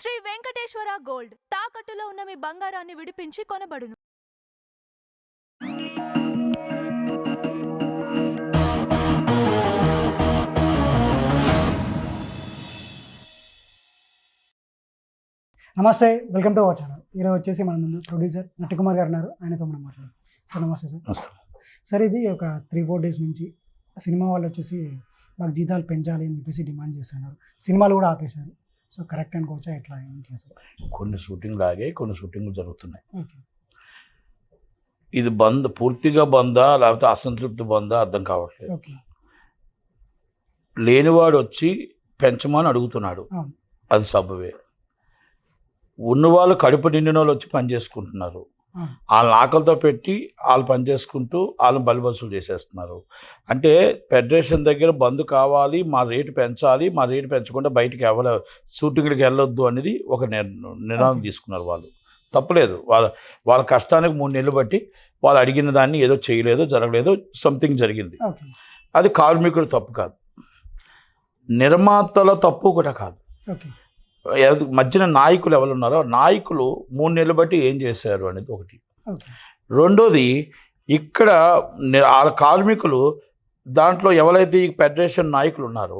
Shri Venkateswara gold తాకట్టులో ఉన్న మీ బంగారాన్ని విడిపించి కొనబడును. నమస్తే, వెల్కమ్ టు అవర్ ఛానల్. ఈరోజు వచ్చేసి మన ముందు ప్రొడ్యూసర్ నట్టికుమార్ గారు ఉన్నారు. ఆయనతో మనం మాట్లాడాలి. సార్ నమస్తే సార్. సార్ ఇది ఒక 3-4 డేస్ నుంచి సినిమా వాళ్ళు వచ్చేసి మాకు జీతాలు పెంచాలి అని చెప్పేసి డిమాండ్ చేస్తున్నారు. సినిమాలు కూడా ఆపేశారు. సో కరెక్ట్ అనుకోవచ్చా, ఎట్లా ఏంటి సార్? కొన్ని షూటింగ్లు ఆగాయి, కొన్ని షూటింగ్లు జరుగుతున్నాయి. ఓకే, ఇది బంద్, పూర్తిగా బందా లేకపోతే అసంతృప్తి బందా అర్థం కావట్లేదు. ఓకే, లేనివాడు వచ్చి పెంచమని అడుగుతున్నాడు, అవును, అది సబబే. ఉన్నవాళ్ళు కడుపు నిండిన వాళ్ళు వచ్చి పని చేసుకుంటున్నారు. వాళ్ళ ఆకలితో పెట్టి వాళ్ళు పని చేసుకుంటూ వాళ్ళని బలిబసులు చేసేస్తున్నారు. అంటే ఫెడరేషన్ దగ్గర బంద్ కావాలి, మా రేటు పెంచాలి, మా రేటు పెంచకుండా బయటికి ఎవరు షూటింగ్కి వెళ్ళొద్దు అనేది ఒక నిర్ణయం తీసుకున్నారు. వాళ్ళు తప్పలేదు. వాళ్ళ కష్టానికి 3 నెలలు బట్టి వాళ్ళు అడిగిన దాన్ని ఏదో చేయలేదు, జరగలేదు, సంథింగ్ జరిగింది. ఓకే, అది కార్మికుడు తప్పు కాదు, నిర్మాతల తప్పు కూడా కాదు. ఓకే, మధ్యన నాయకులు ఎవరు ఉన్నారో నాయకులు 3 నెలలు బట్టి ఏం చేశారు అనేది ఒకటి. ఓకే, రెండోది, ఇక్కడ వాళ్ళ కార్మికులు దాంట్లో ఎవరైతే ఈ ఫెడరేషన్ నాయకులు ఉన్నారో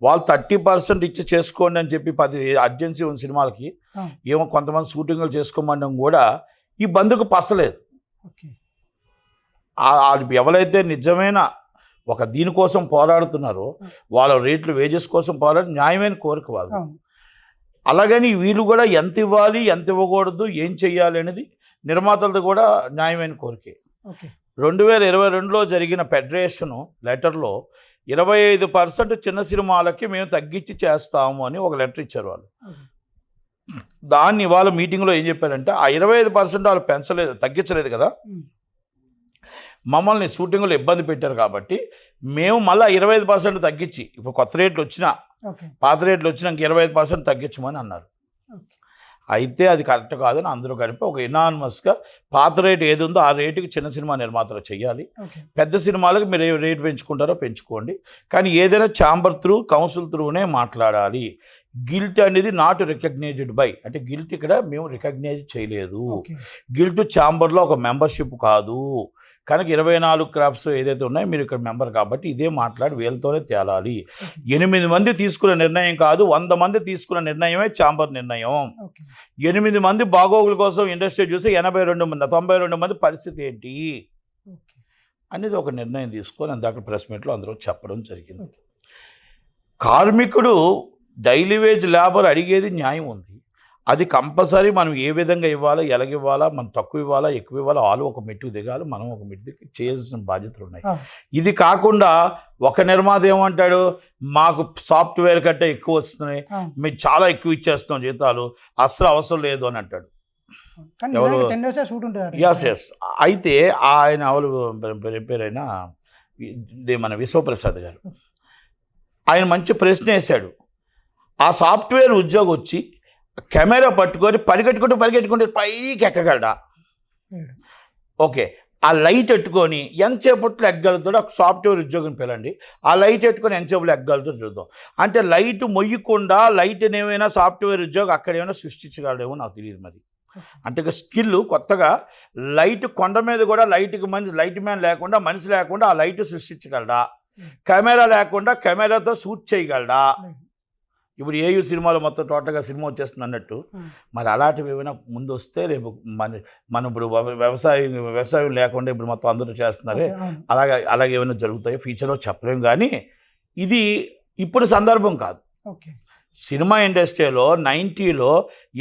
వాళ్ళు 30% ఇచ్చి చేసుకోండి అని చెప్పి 10 అర్జెన్సీ ఉన్న సినిమాలకి ఏమో కొంతమంది షూటింగ్లు చేసుకోమనడం కూడా ఈ బంద్కు పసలేదు. ఓకే, ఎవరైతే నిజమైన ఒక దీనికోసం పోరాడుతున్నారో వాళ్ళ రేట్లు వేజెస్ కోసం పోరాడి న్యాయమైన కోరిక వాళ్ళు. అలాగని వీళ్ళు కూడా ఎంత ఇవ్వాలి, ఎంత ఇవ్వకూడదు, ఏం చెయ్యాలి అనేది నిర్మాతలది కూడా న్యాయమైన కోరికే. 2022లో జరిగిన ఫెడరేషను లెటర్లో 25% చిన్న సినిమాలకి మేము తగ్గించి చేస్తాము అని ఒక లెటర్ ఇచ్చారు వాళ్ళు. దాన్ని వాళ్ళ మీటింగ్లో ఏం చెప్పారంటే, ఆ 25% వాళ్ళు పెంచలేదు, తగ్గించలేదు కదా, మమ్మల్ని షూటింగ్లో ఇబ్బంది పెట్టారు కాబట్టి మేము మళ్ళీ 25% తగ్గించి, ఇప్పుడు కొత్త రేట్లు వచ్చినా పాత రేట్లు వచ్చినాక 25% తగ్గించమని అన్నారు. అయితే అది కరెక్ట్ కాదని అందరూ కలిపి ఒక ఇనానిమస్గా పాత రేటు ఏది ఉందో ఆ రేటుకి చిన్న సినిమా నిర్మాతలు చేయాలి, పెద్ద సినిమాలకు మీరు ఏ రేటు పెంచుకుంటారో పెంచుకోండి, కానీ ఏదైనా ఛాంబర్ త్రూ, కౌన్సిల్ త్రూనే మాట్లాడాలి. గిల్ట్ అనేది నాట్ రికగ్నైజ్డ్ బై, అంటే గిల్ట్ ఇక్కడ మేము రికగ్నైజ్ చేయలేదు, గిల్ట్ ఛాంబర్లో ఒక మెంబర్షిప్ కాదు కనుక 24 క్రాఫ్ట్స్ ఏదైతే ఉన్నాయో మీరు ఇక్కడ మెంబర్ కాబట్టి ఇదే మాట్లాడి వీళ్ళతోనే తేలాలి. 8 మంది తీసుకున్న నిర్ణయం కాదు, 100 మంది తీసుకున్న నిర్ణయమే ఛాంబర్ నిర్ణయం. 8 మంది బాగోగుల కోసం ఇండస్ట్రీ చూసి 92 మంది పరిస్థితి ఏంటి అనేది ఒక నిర్ణయం తీసుకొని అందాక ప్రెస్ మీట్లో అందరూ చెప్పడం జరిగింది. కార్మికుడు డైలీ వేజ్ లేబర్ అడిగేది న్యాయం ఉంది, అది కంపల్సరీ మనం ఏ విధంగా ఇవ్వాలో, ఎలాగివ్వాలా, మనం తక్కువ ఇవ్వాలా, ఎక్కువ ఇవ్వాలా, వాళ్ళు ఒక మెట్టుకు దిగాలి, మనం ఒక మెట్టుకి చేయాల్సిన బాధ్యతలు ఉన్నాయి. ఇది కాకుండా ఒక నిర్మాత ఏమంటాడు, మాకు సాఫ్ట్వేర్ కంటే ఎక్కువ వస్తున్నాయి, మేము చాలా ఎక్కువ ఇచ్చేస్తున్నాం జీతాలు, అస్సలు అవసరం లేదు అని అంటాడు. ఎస్. అయితే ఆయన ఎవరు పేరైనా మన విశ్వప్రసాద్ గారు, ఆయన మంచి ప్రశ్న వేశాడు. ఆ సాఫ్ట్వేర్ ఉద్యోగి వచ్చి కెమెరా పట్టుకొని పరిగెట్టుకుంటూ పైకి ఎక్కగలడా? ఓకే, ఆ లైట్ పెట్టుకొని ఎంతసేపట్లో ఎక్కగలుగుతాడో ఒక సాఫ్ట్వేర్ ఉద్యోగం పిలండి, ఆ లైట్ పెట్టుకొని ఎంతసేపులో ఎక్కగలుగుతాడో చూద్దాం. అంటే లైట్ మొయ్యకుండా లైట్ని ఏమైనా సాఫ్ట్వేర్ ఉద్యోగం అక్కడ ఏమైనా సృష్టించగలడేమో నాకు తెలియదు. మరి అంటే స్కిల్ కొత్తగా లైట్ కొండ మీద కూడా లైట్ మ్యాన్ లేకుండా, మనిషి లేకుండా ఆ లైట్ సృష్టించగలడా? కెమెరా లేకుండా కెమెరాతో షూట్ చేయగలడా? ఇప్పుడు ఏయూ సినిమాలో మొత్తం టోటల్గా సినిమా వచ్చేస్తుంది అన్నట్టు మరి అలాంటివి ఏమైనా ముందు వస్తే రేపు మనం ఇప్పుడు వ్యవసాయం లేకుండా ఇప్పుడు మొత్తం అందరూ చేస్తున్నారే, అలాగే ఏమైనా జరుగుతాయో ఫ్యూచర్లో చెప్పలేము. కానీ ఇది ఇప్పుడు సందర్భం కాదు. సినిమా ఇండస్ట్రీలో 90లో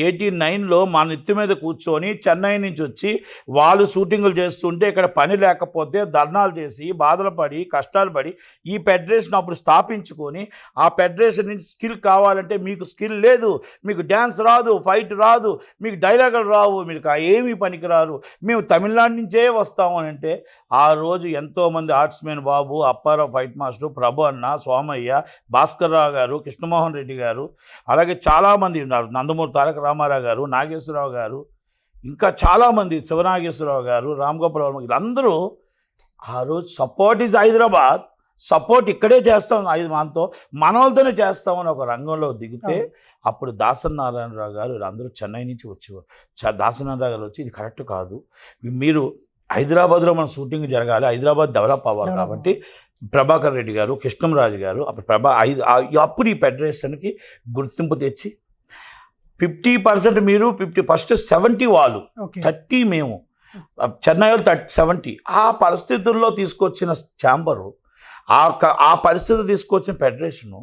89లో మా నెత్తి మీద కూర్చొని చెన్నై నుంచి వచ్చి వాళ్ళు షూటింగులు చేస్తుంటే ఇక్కడ పని లేకపోతే ధర్నాలు చేసి బాధలు పడి కష్టాలు పడి ఈ ఫెడరేషన్ అప్పుడు స్థాపించుకొని ఆ ఫెడరేషన్ నుంచి స్కిల్ కావాలంటే మీకు స్కిల్ లేదు, మీకు డ్యాన్స్ రాదు, ఫైట్ రాదు, మీకు డైలాగులు రావు, మీకు ఏమీ పనికిరారు, మేము తమిళనాడు నుంచే వస్తాము అని అంటే ఆ రోజు ఎంతోమంది ఆర్ట్స్మెన్ బాబు, అప్పారావు ఫైట్ మాస్టర్, ప్రభు అన్న, సోమయ్య, భాస్కర్ రావు గారు, కృష్ణమోహన్ రెడ్డి గారు, అలాగే చాలామంది ఉన్నారు, నందమూరి తారక రామారావు గారు, నాగేశ్వరరావు గారు, ఇంకా చాలామంది, శివనాగేశ్వరరావు గారు, రామ్ గోపాల్ వర్మ, వీళ్ళందరూ ఆ రోజు సపోర్ట్ ఈజ్ హైదరాబాద్, సపోర్ట్ ఇక్కడే చేస్తాం మనతో మన వాళ్ళతోనే చేస్తామని ఒక రంగంలో దిగితే అప్పుడు దాసనారాయణరావు గారు అందరూ చెన్నై నుంచి వచ్చేవారు. దాసనారాయణరావు గారు వచ్చి ఇది కరెక్ట్ కాదు, మీరు హైదరాబాద్లో మన షూటింగ్ జరగాలి, హైదరాబాద్ డెవలప్ అవ్వాలి కాబట్టి ప్రభాకర్ రెడ్డి గారు, కృష్ణంరాజు గారు అప్పుడు అప్పుడు ఈ ఫెడరేషన్కి గుర్తింపు తెచ్చి 50% మీరు 70 వాళ్ళు 30 మేము చెన్నైలో 70 ఆ పరిస్థితుల్లో తీసుకొచ్చిన ఛాంబరు ఆ పరిస్థితులు తీసుకొచ్చిన ఫెడరేషను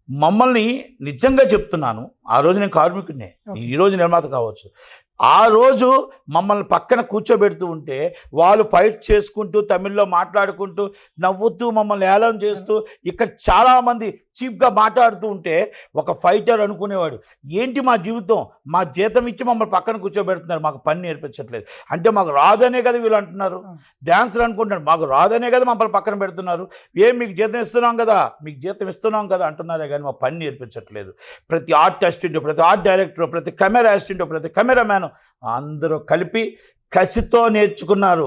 మమ్మల్ని నిజంగా చెప్తున్నాను, ఆ రోజు నేను కార్మికుడినే, ఈరోజు నిర్మాత కావచ్చు, ఆ రోజు మమ్మల్ని పక్కన కూర్చోబెడుతూ ఉంటే వాళ్ళు ఫైట్ చేసుకుంటూ తమిళ్లో మాట్లాడుకుంటూ నవ్వుతూ మమ్మల్ని ఏలం చేస్తూ ఇక్కడ చాలామంది చీప్గా మాట్లాడుతూ ఉంటే ఒక ఫైటర్ అనుకునేవాడు ఏంటి మా జీవితం, మా జీతం ఇచ్చి మమ్మల్ని పక్కన కూర్చోబెడుతున్నారు, మాకు పని నేర్పించట్లేదు అంటే మాకు రాదనే కదా వీళ్ళు అంటున్నారు. డాన్సర్ అనుకుంటున్నారు మాకు రాదనే కదా మమ్మల్ని పక్కన పెడుతున్నారు, మీకు జీతం ఇస్తున్నాం కదా అంటున్నారే కానీ మా పని నేర్పించట్లేదు. ప్రతి ఆర్ట్ అసిస్టెంట్, ప్రతి ఆర్ట్ డైరెక్టర్, ప్రతి కెమెరా అసిస్టెంట్, ప్రతి కెమెరామ్యాన్ అందరూ కలిపి కసితో నేర్చుకున్నారు.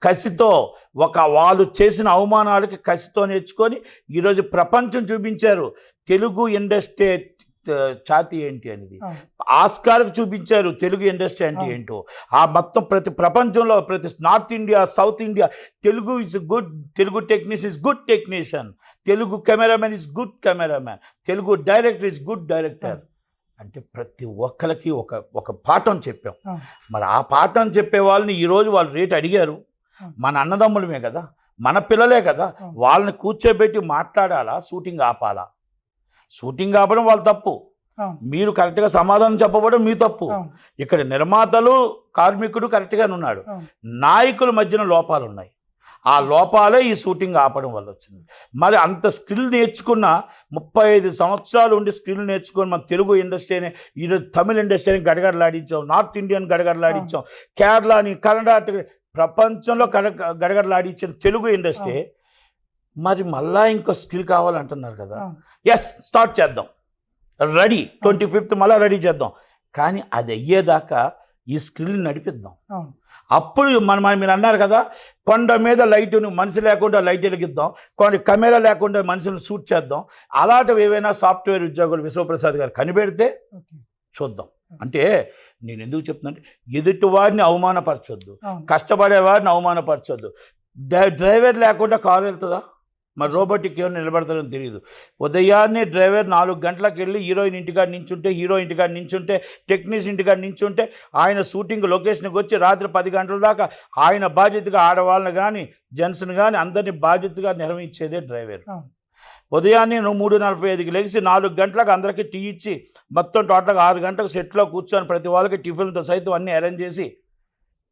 కసితో వాళ్ళు చేసిన అవమానాలకి కసితో నేర్చుకొని ఈరోజు ప్రపంచం చూపించారు తెలుగు ఇండస్ట్రీ ఛాతి ఏంటి అనేది, ఆస్కార్కి చూపించారు తెలుగు ఇండస్ట్రీ అంటే ఏంటో. ఆ మొత్తం ప్రతి ప్రపంచంలో ప్రతి north India, south India Telugu is good, Telugu technician is good technician, Telugu cameraman is good cameraman, Telugu director is good director అంటే ప్రతి ఒక్కరికి ఒక పాఠం చెప్పాం. మరి ఆ పాఠం చెప్పే వాళ్ళని ఈరోజు వాళ్ళు రేటు అడిగారు, మన అన్నదమ్ములమే కదా, మన పిల్లలే కదా, వాళ్ళని కూర్చోబెట్టి మాట్లాడాలా, షూటింగ్ ఆపాలా? షూటింగ్ ఆపడం వాళ్ళ తప్పు, మీరు కరెక్ట్గా సమాధానం చెప్పబడం మీ తప్పు. ఇక్కడ నిర్మాతలు, కార్మికుడు కరెక్ట్గానే ఉన్నాడు, నాయకుల మధ్యన లోపాలు ఉన్నాయి, ఆ లోపాలే ఈ షూటింగ్ ఆపడం వల్ల వచ్చింది. మరి అంత స్కిల్ నేర్చుకున్న 35 సంవత్సరాలు ఉండి స్కిల్ నేర్చుకొని మన తెలుగు ఇండస్ట్రీని ఈరోజు తమిళ ఇండస్ట్రీని గడగడలాడించాం, నార్త్ ఇండియన్ గడగడలాడించాం, కేరళని, కర్ణాటక, ప్రపంచంలో గడగడలాడించిన తెలుగు ఇండస్ట్రీ మరి మళ్ళా ఇంకో స్కిల్ కావాలంటున్నారు కదా. ఎస్, స్టార్ట్ చేద్దాం, రెడీ 25th మళ్ళీ రెడీ చేద్దాం, కానీ అది అయ్యేదాకా ఈ స్కిల్ని నడిపిద్దాం. అప్పుడు మీరు అన్నారు కదా, కొండ మీద లైటును మనిషి లేకుండా లైట్ వెలిగిద్దాం, కొన్ని కెమెరా లేకుండా మనుషులను షూట్ చేద్దాం, అలాంటివి ఏవైనా సాఫ్ట్వేర్ ఉద్యోగులు విశ్వప్రసాద్ గారు కనిపెడితే చూద్దాం. అంటే నేను ఎందుకు చెప్తున్నానంటే ఎదుటి వారిని అవమానపరచొద్దు, కష్టపడేవారిని అవమానపరచొద్దు. డ్రైవర్ లేకుండా కారు వెళ్తుందా? మరి రోబోటిక్ ఏమైనా నిలబడతారని తెలియదు. ఉదయాన్నే డ్రైవర్ 4 గంటలకు వెళ్ళి హీరోయిన్ ఇంటికాడ నించుంటే, హీరో ఇంటికాడ నించుంటే, టెక్నీషియన్ ఇంటికాడ నించుంటే, ఆయన షూటింగ్ లొకేషన్కి వచ్చి రాత్రి 10 గంటల దాకా ఆయన బాధ్యతగా ఆడవాళ్ళని కానీ జెంట్స్ని కానీ అందరినీ బాధ్యతగా నిర్వహించేదే డ్రైవర్. ఉదయాన్నే 3:45కి లేచి 4 గంటలకు అందరికీ టీ ఇచ్చి మొత్తం టోటల్గా 6 గంటలకు సెట్లో కూర్చొని ప్రతి వాళ్ళకి టిఫిన్తో సైతం అన్నీ అరేంజ్ చేసి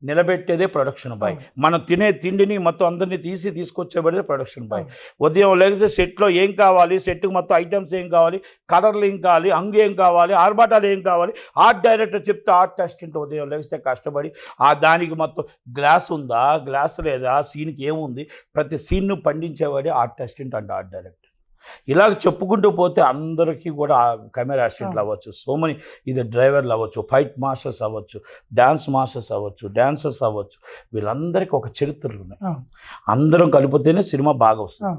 నిలబెట్టేదే ప్రొడక్షన్ బాయ్. మనం తినే తిండిని మొత్తం అందరినీ తీసుకొచ్చేబడితే ప్రొడక్షన్ బాయ్. ఉదయం లేకపోతే సెట్లో ఏం కావాలి, సెట్కి మొత్తం ఐటమ్స్ ఏం కావాలి, కలర్లు ఏం కావాలి, అంగు ఏం కావాలి, ఆర్భాటాలు ఏం కావాలి, ఆర్ట్ డైరెక్టర్ చెప్తే ఆర్ట్ అసిస్టెంట్ ఉదయం లేస్తే కష్టపడి దానికి మొత్తం గ్లాస్ ఉందా, గ్లాస్ లేదా, సీన్కి ఏముంది, ప్రతి సీన్ను పండించేవాడే art assistant and art director. ఇలాగ చెప్పుకుంటూ పోతే అందరికీ కూడా కెమెరా అసిస్టెంట్లు అవ్వచ్చు, సోమని ఇది డ్రైవర్లు అవ్వచ్చు, ఫైట్ మాస్టర్స్ అవ్వచ్చు, డ్యాన్స్ మాస్టర్స్ అవ్వచ్చు, డాన్సర్స్ అవ్వచ్చు, వీళ్ళందరికీ ఒక చరిత్రలు ఉన్నాయి. అందరం కలిపితేనే సినిమా బాగా వస్తుంది,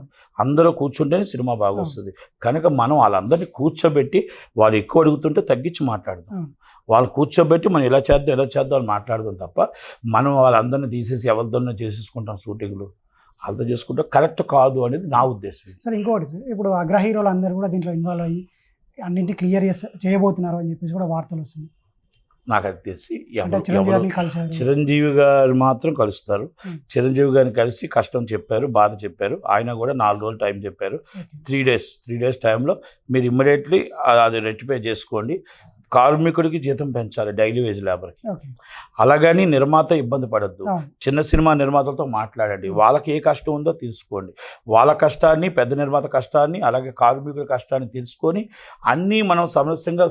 అందరూ కూర్చుంటేనే సినిమా బాగా వస్తుంది. కనుక మనం వాళ్ళందరినీ కూర్చోబెట్టి వాళ్ళు ఎక్కువ అడుగుతుంటే తగ్గించి మాట్లాడదాం, వాళ్ళు కూర్చోబెట్టి మనం ఇలా చేద్దాం అని మాట్లాడదాం తప్ప మనం వాళ్ళందరినీ తీసేసి ఎవరిదన్నా చేసేసుకుంటాం షూటింగ్లు వాళ్ళతో చేసుకుంటే కరెక్ట్ కాదు అనేది నా ఉద్దేశం. సార్ ఇంకోటి సార్, ఇప్పుడు అగ్ర హీరోలు అందరూ కూడా దీంట్లో ఇన్వాల్వ్ అయ్యి అన్నింటి క్లియర్ చేయబోతున్నారు అని చెప్పేసి కూడా వార్తలు వస్తున్నాయి. నాకు అది తెలిసి చిరంజీవి గారు మాత్రం కలుస్తారు, చిరంజీవి గారిని కలిసి కష్టం చెప్పారు, బాధ చెప్పారు, ఆయన కూడా 4 రోజులు టైం చెప్పారు. 3 డేస్ టైంలో మీరు ఇమ్మీడియట్లీ అది రెక్టిఫై చేసుకోండి. కార్మికుడికి జీతం పెంచాలి, డైలీ వేజ్ లేబర్కి. అలాగని నిర్మాత ఇబ్బంది పడద్దు, చిన్న సినిమా నిర్మాతలతో మాట్లాడండి, వాళ్ళకి ఏ కష్టం ఉందో తీసుకోండి, వాళ్ళ కష్టాన్ని, పెద్ద నిర్మాత కష్టాన్ని, అలాగే కార్మికుల కష్టాన్ని తెలుసుకొని అన్నీ మనం సామరస్యంగా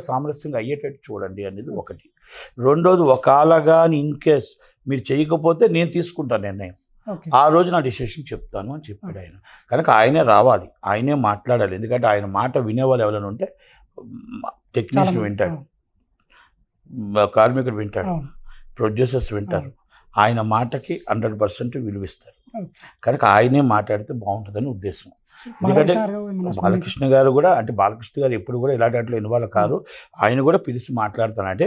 అయ్యేటట్టు చూడండి అనేది ఒకటి. రెండోది, ఒకవేళగా ఇన్ కేస్ మీరు చేయకపోతే నేను తీసుకుంటాను నిర్ణయం, ఆ రోజు నా డిసిషన్ చెప్తాను అని చెప్పాడు ఆయన. కనుక ఆయనే రావాలి, ఆయనే మాట్లాడాలి. ఎందుకంటే ఆయన మాట వినేవాళ్ళు ఎవరైనా ఉంటే టెక్నీషియన్ వింటాడు, కార్మికుడు వింటాడు, ప్రొడ్యూసర్స్ వింటారు, ఆయన మాటకి 100% విలువిస్తారు. Okay. కనుక ఆయనే మాట్లాడితే బాగుంటుందని ఉద్దేశం. ఎందుకంటే బాలకృష్ణ గారు ఏమన్నా బాలకృష్ణ గారు కూడా అంటే బాలకృష్ణ గారు ఎప్పుడు కూడా ఇలాంటి వాటిలో ఇన్వాల్వ్ కారు. ఆయన కూడా పిలిచి మాట్లాడతానంటే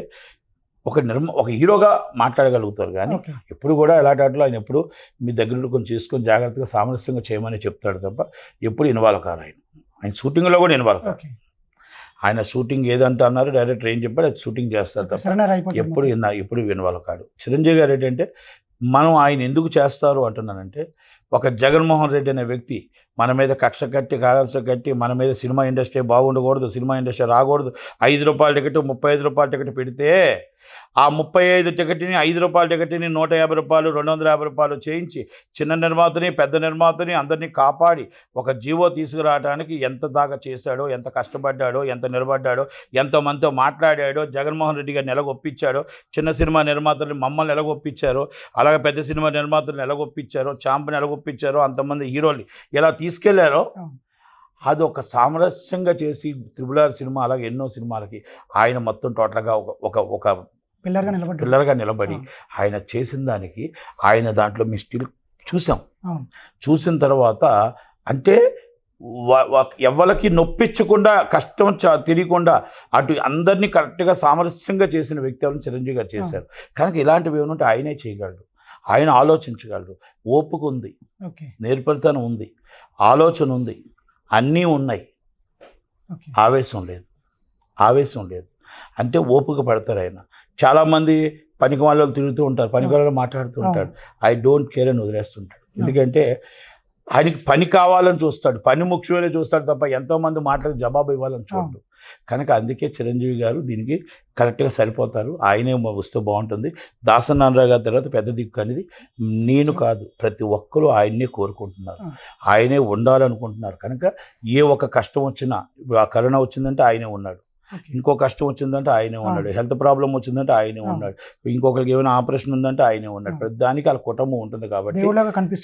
ఒక హీరోగా మాట్లాడగలుగుతారు కానీ ఓకే. ఎప్పుడు కూడా ఇలాంటి వాటిలో ఆయన ఎప్పుడు మీ దగ్గర కొంచెం చేసుకొని జాగ్రత్తగా సామరస్యంగా చేయమని చెప్తాడు తప్ప ఎప్పుడు ఇన్వాల్వ్ కారు. ఆయన షూటింగ్లో కూడా ఇన్వాల్వ్ కారు. ఓకే. ఆయన షూటింగ్ ఏదంటే అన్నారు డైరెక్టర్ ఏం చెప్పాడు అది షూటింగ్ చేస్తారు తప్ప సరెండర్ అయిపోతారు ఎప్పుడు ఇన్వాల్వ్ కాడు. చిరంజీవి గారు ఏంటంటే మనం ఆయన ఎందుకు చేస్తారు అంటున్నానంటే ఒక జగన్మోహన్ రెడ్డి అనే వ్యక్తి మన మీద కక్ష కట్టి కారల్స కట్టి మన మీద సినిమా ఇండస్ట్రీ బాగుండకూడదు, సినిమా ఇండస్ట్రీ రాకూడదు, ₹5 టికెట్ ₹35 టికెట్ పెడితే ఆ 35 టికెట్ని ₹5 టికెట్ని ₹150 ₹250 చేయించి చిన్న నిర్మాతని పెద్ద నిర్మాతని అందరినీ కాపాడి ఒక జీవో తీసుకురావడానికి ఎంత దాకా చేశాడో, ఎంత కష్టపడ్డాడో, ఎంత నిలబడ్డాడో, ఎంతోమందితో మాట్లాడాడో, జగన్మోహన్ రెడ్డి గారిని ఎలాగొప్పించాడో, చిన్న సినిమా నిర్మాతల్ని మమ్మల్ని ఎలాగొప్పించారో, అలాగే పెద్ద సినిమా నిర్మాతలను ఎలాగొప్పించారో, చాంప్ని ఎలాగొప్పించారో, అంతమంది హీరోలు ఎలా తీసుకెళ్లారో అది ఒక సామరస్యంగా చేసి R సినిమా అలాగే ఎన్నో సినిమాలకి ఆయన మొత్తం టోటల్గా ఒక పిల్లర్గా నిలబడి ఆయన చేసిన దానికి ఆయన దాంట్లో మీ స్టిల్ చూసాం. చూసిన తర్వాత అంటే ఎవరికి నొప్పించకుండా కష్టం తిరగకుండా అటు అందరినీ కరెక్ట్గా సామరస్యంగా చేసిన వ్యక్తి ఎవరు చిరంజీవి గారు చేశారు. కనుక ఇలాంటివి ఏమంటే ఆయనే చేయగలడు, ఆయన ఆలోచించగలడు, ఓపిక ఉంది, నేర్పరితనం ఉంది, ఆలోచన ఉంది, అన్నీ ఉన్నాయి, ఆవేశం లేదు. అంటే ఓపిక పడతారు ఆయన. చాలామంది పనికి వాళ్ళు తిరుగుతూ ఉంటారు, పనికి వాళ్ళు మాట్లాడుతూ ఉంటాడు, ఐ డోంట్ కేర్ అని వదిలేస్తుంటాడు. ఎందుకంటే ఆయనకి పని కావాలని చూస్తాడు, పని ముఖ్యమైన చూస్తాడు తప్ప ఎంతోమంది మాటలకు జవాబు ఇవ్వాలని చూడడు. కనుక అందుకే చిరంజీవి గారు దీనికి కరెక్ట్గా సరిపోతారు. ఆయనే వస్తే బాగుంటుంది. దాసనారాయణ గారి తర్వాత పెద్ద దిక్కు అనేది నేను కాదు, ప్రతి ఒక్కరూ ఆయన్నే కోరుకుంటున్నారు, ఆయనే ఉండాలనుకుంటున్నారు. కనుక ఏ ఒక్క కష్టం వచ్చినా, ఇప్పుడు ఆ కరోనా వచ్చిందంటే ఆయనే ఉన్నాడు, ఇంకో కష్టం వచ్చిందంటే ఆయనే ఉన్నాడు, హెల్త్ ప్రాబ్లం వచ్చిందంటే ఆయనే ఉన్నాడు, ఇంకొకరికి ఏమైనా ఆపరేషన్ ఉందంటే ఆయనే ఉన్నాడు. ప్రతి దానికి వాళ్ళ కుటుంబం ఉంటుంది కాబట్టి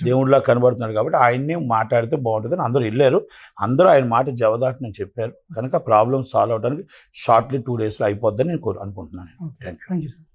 దేవుడిలా కనబడుతున్నాడు కాబట్టి ఆయన్నే మాట్లాడితే బాగుంటుందని అందరూ వెళ్ళారు. అందరూ ఆయన మాట జవదాటని చెప్పారు. కనుక ప్రాబ్లమ్ సాల్వ్ అవడానికి షార్ట్లీ 2 daysలో అయిపోద్దని నేను అనుకుంటున్నాను. Thank you sir.